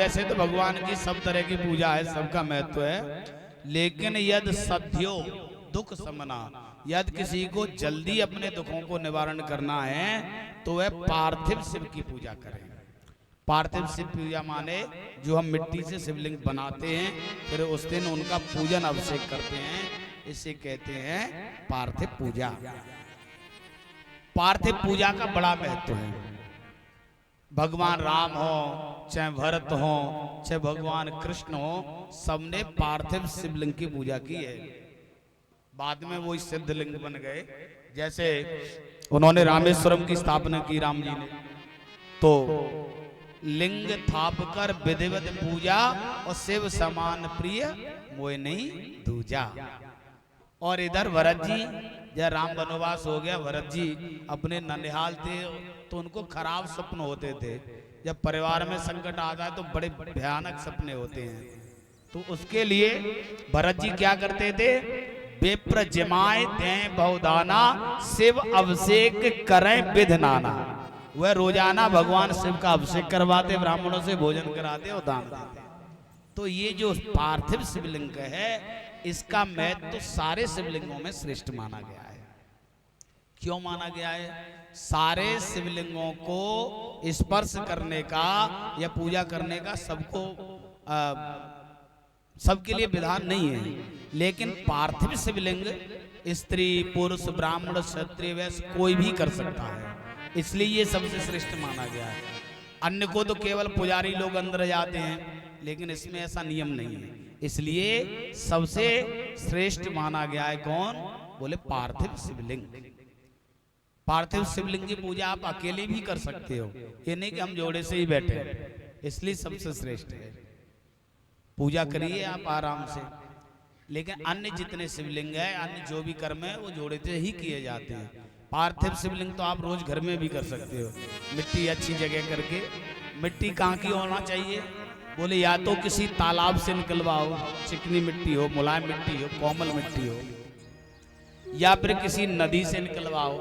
वैसे तो भगवान की सब तरह की पूजा है, सबका महत्व है, लेकिन यद सध्यो दुख समना, यदि किसी को जल्दी अपने दुखों को निवारण करना है तो वह पार्थिव शिव की पूजा करें। पार्थिव शिव पूजा माने जो हम मिट्टी से शिवलिंग बनाते हैं फिर उस दिन उनका पूजन अभिषेक करते हैं, इसे कहते हैं पार्थिव पूजा। पार्थिव पूजा का बड़ा महत्व है। भगवान राम हो चाहे भरत हो चाहे भगवान कृष्ण हो, सबने पार्थिव शिवलिंग की पूजा की है। बाद में वो सिद्धलिंग बन गए। जैसे उन्होंने रामेश्वरम की स्थापना की राम जी ने, तो लिंग थाप कर विधिवत पूजा और शिव समान प्रिय मोय नहीं दूजा। और इधर भरत जी, जब राम वनवास हो गया, भरत जी अपने ननिहाल थे तो उनको खराब सपने होते थे। जब परिवार में संकट आता है तो बड़े भयानक सपने होते हैं, तो उसके लिए भरत जी क्या करते थे, विप्र जमाए दें बहुदाना शिव अभिषेक करें विध नाना। वह रोजाना भगवान शिव का अभिषेक करवाते, ब्राह्मणों से भोजन कराते और दान देते। तो ये जो पार्थिव शिवलिंग है इसका महत्व तो सारे शिवलिंगों में श्रेष्ठ माना गया है। क्यों माना गया है? सारे शिवलिंगों को स्पर्श करने का या पूजा करने का सबको सबके लिए विधान नहीं है, लेकिन पार्थिव शिवलिंग स्त्री पुरुष ब्राह्मण क्षत्रिय वैश्य कोई भी कर सकता है, इसलिए ये सबसे श्रेष्ठ माना गया है। अन्य को तो केवल पुजारी लोग अंदर जाते हैं, लेकिन इसमें ऐसा नियम नहीं है, इसलिए सबसे श्रेष्ठ माना गया है। कौन? बोले पार्थिव शिवलिंग। पार्थिव शिवलिंग की पूजा आप अकेले भी कर सकते हो, ये नहीं कि हम जोड़े से ही बैठे, इसलिए सबसे श्रेष्ठ है। पूजा करिए आप आराम से, लेकिन अन्य जितने शिवलिंग है, अन्य जो भी कर्म है वो जोड़े से ही किए जाते हैं। पार्थिव शिवलिंग तो आप रोज घर में भी कर सकते हो, मिट्टी अच्छी जगह करके। मिट्टी कहाँ की होना चाहिए? बोले या तो किसी तालाब से निकलवाओ, चिकनी मिट्टी हो, मुलायम मिट्टी हो, कोमल मिट्टी हो, या फिर किसी नदी से निकलवाओ।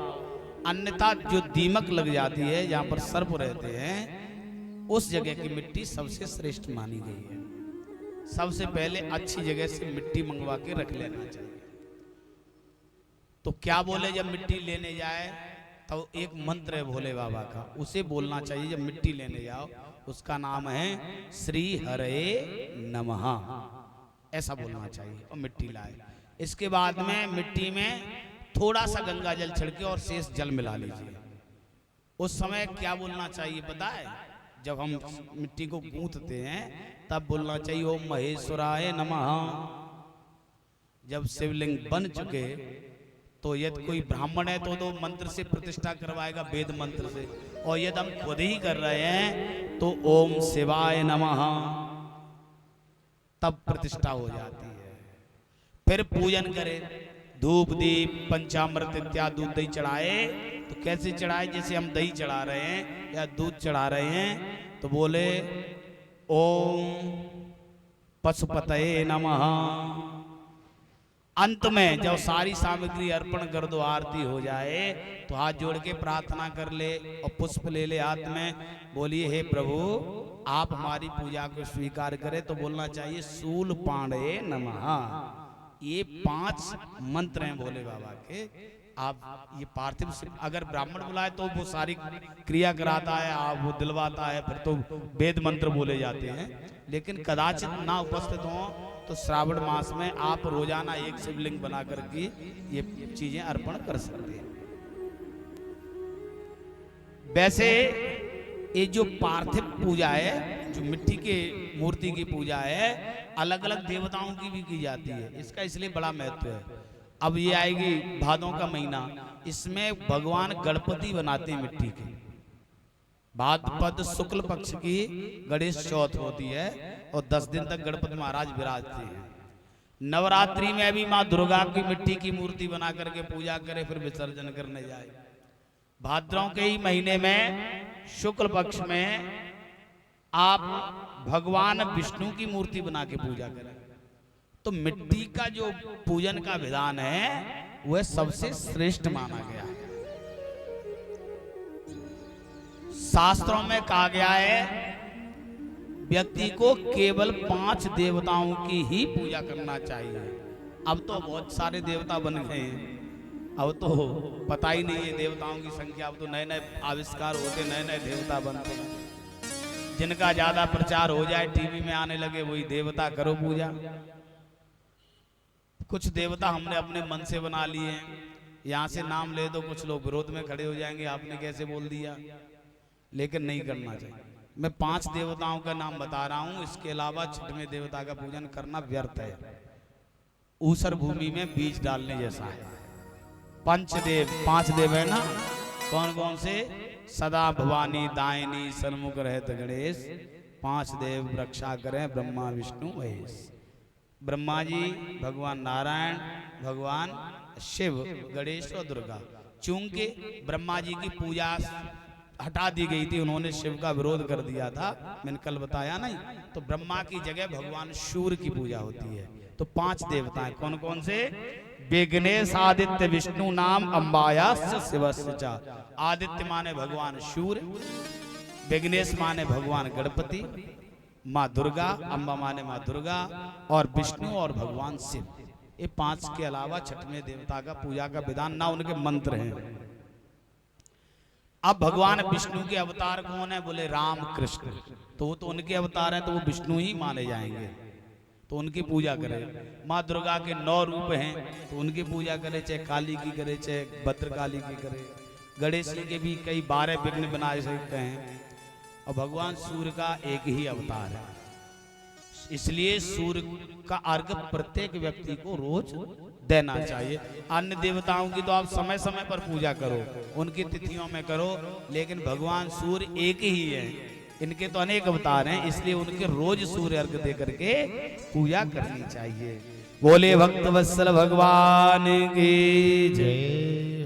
अन्यथा जो दीमक लग जाती है, जहाँ पर सर्प रहते हैं, उस जगह की मिट्टी सबसे श्रेष्ठ मानी गई है। सबसे पहले अच्छी जगह से मिट्टी मंगवा के रख लेना चाहिए। तो क्या बोले, जब मिट्टी लेने जाए तो एक मंत्र है भोले बाबा का, उसे बोलना चाहिए जब मिट्टी लेने जाओ। उसका नाम है श्री हरे नमः, ऐसा बोलना चाहिए और मिट्टी लाए। इसके बाद में मिट्टी में थोड़ा सा गंगा जल छिड़के और शेष जल मिला लीजिए। उस समय क्या बोलना चाहिए पता है? जब हम मिट्टी को गूंथते हैं तब बोलना चाहिए ओम महेश्वराय नमः। जब शिवलिंग बन चुके तो यदि कोई ब्राह्मण है तो मंत्र से प्रतिष्ठा करवाएगा, वेद मंत्र से, और यदि हम खुद ही कर रहे हैं तो ओम शिवाय नमः, तब प्रतिष्ठा हो जाती है। फिर पूजन करें, धूप दीप पंचामृत इत्यादि दूध दही चढ़ाए। तो कैसे चढ़ाए? जैसे हम दही चढ़ा रहे हैं या दूध चढ़ा रहे हैं, तो बोले ओम पशुपतये नमः। अंत में जब सारी सामग्री अर्पण कर दो, आरती हो जाए, तो हाथ जोड़ के प्रार्थना कर ले और पुष्प ले ले हाथ में, बोलिए हे प्रभु आप हमारी पूजा को स्वीकार करें। तो बोलना चाहिए शूल पांडे नमः। ये 5 मंत्र हैं भोले बाबा के। आप ये पार्थिव शिव, अगर ब्राह्मण बुलाए तो वो सारी क्रिया कराता है, आप वो दिलवाता है, फिर तो वेद मंत्र बोले जाते हैं। लेकिन कदाचित ना उपस्थित हो तो श्रावण मास में आप रोजाना एक शिवलिंग बना करके ये चीजें अर्पण कर सकते हैं। वैसे ये जो पार्थिव पूजा है, जो मिट्टी के मूर्ति की पूजा है, अलग अलग देवताओं की भी की जाती है। इसका इसलिए बड़ा महत्व है। अब ये आएगी भादों का महीना, इसमें भगवान गणपति बनाते हैं मिट्टी के। भाद्रपद शुक्ल पक्ष की गणेश चौथ होती है और 10 दिन तक गणपति महाराज विराजते हैं। नवरात्रि में भी माँ दुर्गा की मिट्टी की मूर्ति बना करके पूजा करे, फिर विसर्जन करने जाए। भाद्रों के ही महीने में शुक्ल पक्ष में आप भगवान विष्णु की मूर्ति बना के पूजा करें। तो मिट्टी का जो पूजन का विधान है वह सबसे श्रेष्ठ माना गया है। शास्त्रों में कहा गया है व्यक्ति को केवल 5 देवताओं की ही पूजा करना चाहिए। अब तो बहुत सारे देवता बन गए हैं, अब तो पता ही नहीं है देवताओं की संख्या। अब तो नए नए आविष्कार होते, नए नए देवता बनते हैं। जिनका ज्यादा प्रचार हो जाए, टीवी में आने लगे, वही देवता करो पूजा। कुछ देवता हमने अपने मन से बना लिए हैं, यहाँ से नाम ले दो कुछ लोग विरोध में खड़े हो जाएंगे, आपने कैसे बोल दिया। लेकिन नहीं करना चाहिए। मैं 5 देवताओं का नाम बता रहा हूं, इसके अलावा 6वें देवता का पूजन करना व्यर्थ है। ऊसर भूमि में बीज डालने जैसा है। पंचदेव, 5 देव है ना, कौन कौन से? सदा भवानी दायनी सन्मुख रहत गणेश, 5 देव रक्षा करें ब्रह्मा विष्णु महेश। ब्रह्मा जी, भगवान नारायण, भगवान शिव, गणेश और दुर्गा। चूंकि ब्रह्मा जी की पूजा हटा दी गई थी, उन्होंने शिव का विरोध कर दिया था, मैंने कल बताया नहीं, तो ब्रह्मा की जगह भगवान सूर्य की पूजा होती है। तो 5 देवता हैं, कौन कौन से? विघ्नेश आदित्य विष्णु नाम अंबायास्य शिवस्य च। आदित्य माने भगवान सूर्य, विघ्नेश माने भगवान गणपति, माँ दुर्गा, अम्बा माने माँ दुर्गा, और विष्णु और भगवान शिव। ये 5 के अलावा 6वें देवता का पूजा का विधान ना, उनके मंत्र हैं। अब भगवान विष्णु के अवतार कौन है? बोले राम कृष्ण। तो वो तो उनके अवतार हैं, तो वो विष्णु ही माने जाएंगे, तो उनकी पूजा करें। माँ दुर्गा के 9 रूप हैं, तो उनकी पूजा करें, चाहे काली की करे, चाहे भद्रकाली की करे। गणेश जी के भी कई 12 विघ्न बनाए सकते हैं। और भगवान सूर्य का एक ही अवतार है, इसलिए सूर्य का अर्घ प्रत्येक व्यक्ति को रोज देना चाहिए। अन्य देवताओं की तो आप समय समय पर पूजा करो, उनकी तिथियों में करो, लेकिन भगवान सूर्य एक ही है। इनके तो अनेक अवतार हैं, इसलिए उनके रोज सूर्य अर्घ दे करके पूजा करनी चाहिए। बोले भक्त वत्सल भगवान की जय।